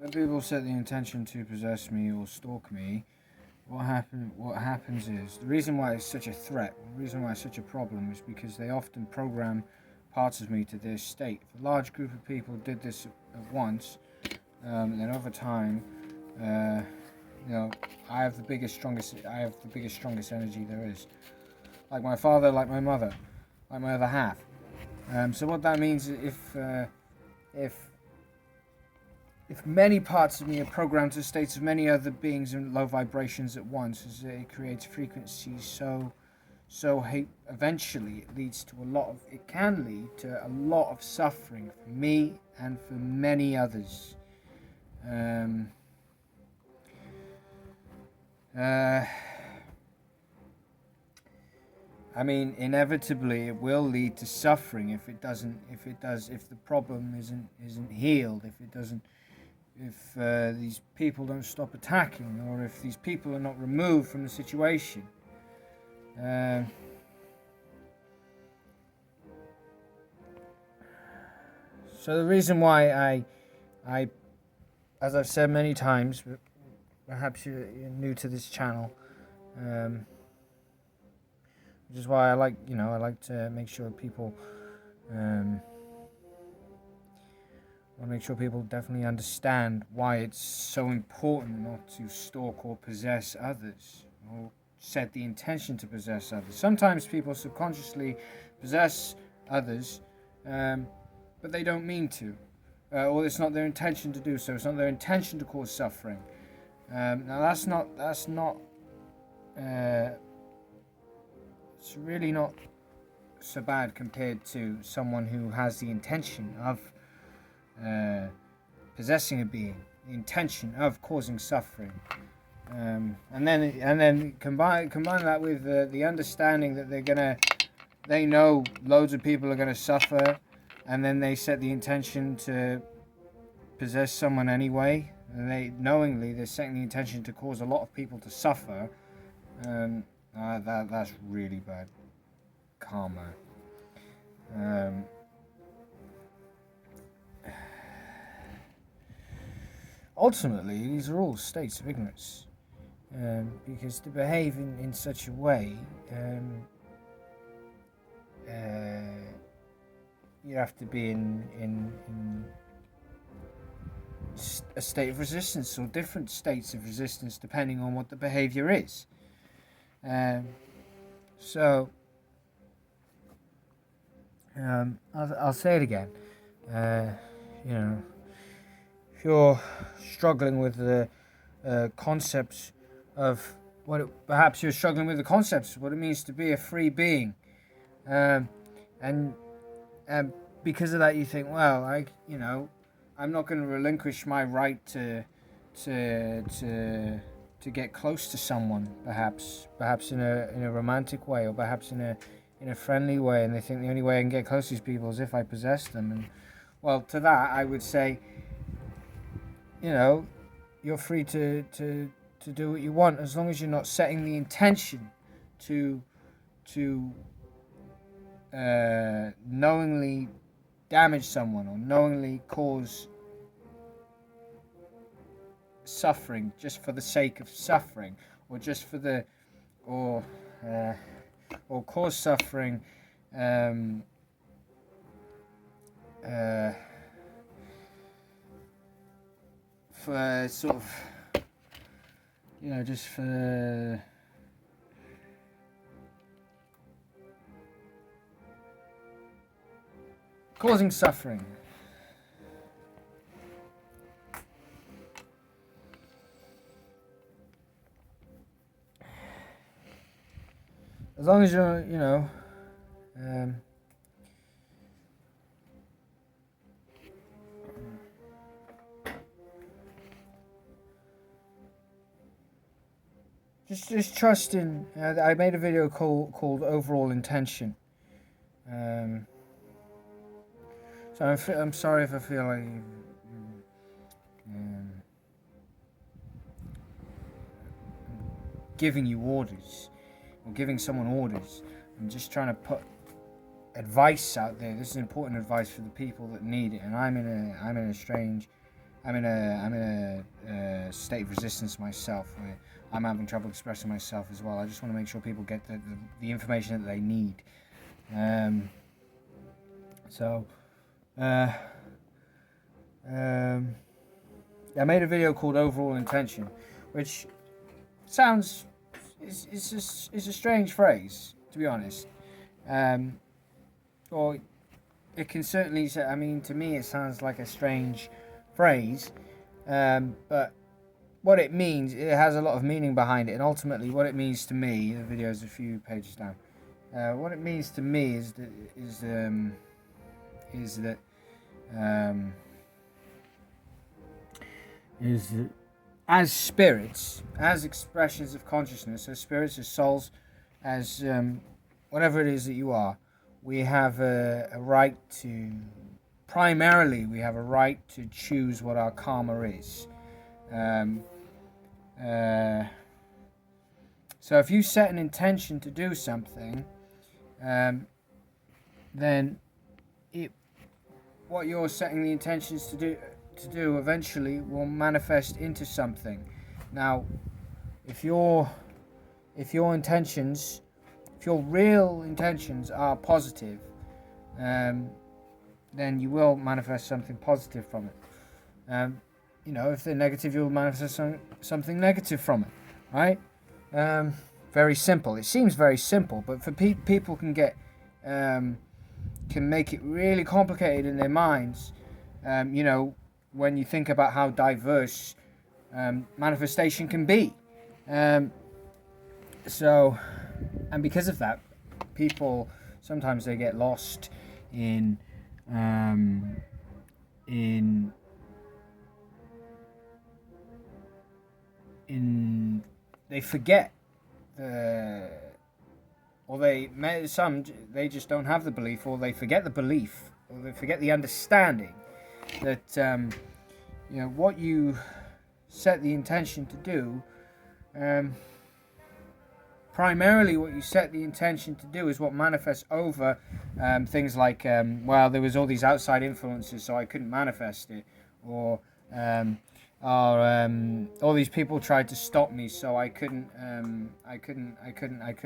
When people set the intention to possess me or stalk me, what happens is the reason why it's such a threat, the reason why it's such a problem is because they often program parts of me to their state. If a large group of people did this at once, then over time, uh, you know, I have the biggest, strongest energy there is. Like my father, like my mother, like my other half. So what that means is if if many parts of me are programmed to states of many other beings in low vibrations at once, as it creates frequencies eventually it can lead to a lot of suffering for me and for many others. Um, uh, I mean, inevitably, it will lead to suffering if it doesn't. If the problem isn't healed, if these people don't stop attacking, or if these people are not removed from the situation. So the reason why I, as I've said many times, perhaps you're new to this channel, which is why I like to make sure people, I make sure people definitely understand why it's so important not to stalk or possess others, or set the intention to possess others. Sometimes people subconsciously possess others, but they don't mean to, or it's not their intention to do so. It's not their intention to cause suffering. Now that's not. It's really not so bad compared to someone who has the intention of possessing a being, the intention of causing suffering, and then combine that with the understanding that they know loads of people are gonna suffer, and then they set the intention to possess someone anyway, and they're setting the intention to cause a lot of people to suffer. That's really bad karma. Ultimately, these are all states of ignorance, because to behave in such a way, you have to be in a state of resistance, or different states of resistance depending on what the behavior is. I'll say it again. You know, if you're struggling with the concepts of perhaps you're struggling with the concepts of what it means to be a free being, and because of that you think, well, I'm not going to relinquish my right to get close to someone, perhaps in a romantic way, or perhaps in a friendly way, and they think the only way I can get close to these people is if I possess them. And well, to that I would say, you're free to do what you want, as long as you're not setting the intention to knowingly damage someone, or knowingly cause suffering just for the sake of suffering, or just for the or cause suffering for sort of, just for causing suffering. As long as you're, just trust in. I made a video called Overall Intention. So I'm sorry if I feel like giving you orders, or giving someone orders. I'm just trying to put advice out there. This is important advice for the people that need it, and I'm in a strange I'm in a state of resistance myself, where I'm having trouble expressing myself as well. I just want to make sure people get the information that they need. So, uh, um, I made a video called Overall Intention, which sounds is a strange phrase, to be honest. Or it can certainly say, I mean, to me it sounds like a strange phrase, but what it means, it has a lot of meaning behind it, and ultimately what it means to me, the video is a few pages down, what it means to me is that as spirits, as expressions of consciousness, as spirits, as souls, as whatever it is that you are, we have a right to, primarily, we have a right to choose what our karma is. So if you set an intention to do something, then what you're setting the intentions to do eventually will manifest into something. Now, if your intentions, if your real intentions are positive, then you will manifest something positive from it. If they're negative, you'll manifest something negative from it, right? Very simple. It seems very simple, but for people can make it really complicated in their minds. When you think about how diverse manifestation can be. And because of that, people sometimes they get lost in they forget they just don't have the belief, or they forget the belief, or they forget the understanding that what you set the intention to do, primarily what you set the intention to do is what manifests over things like, there was all these outside influences, so I couldn't manifest it, or all these people tried to stop me, so I couldn't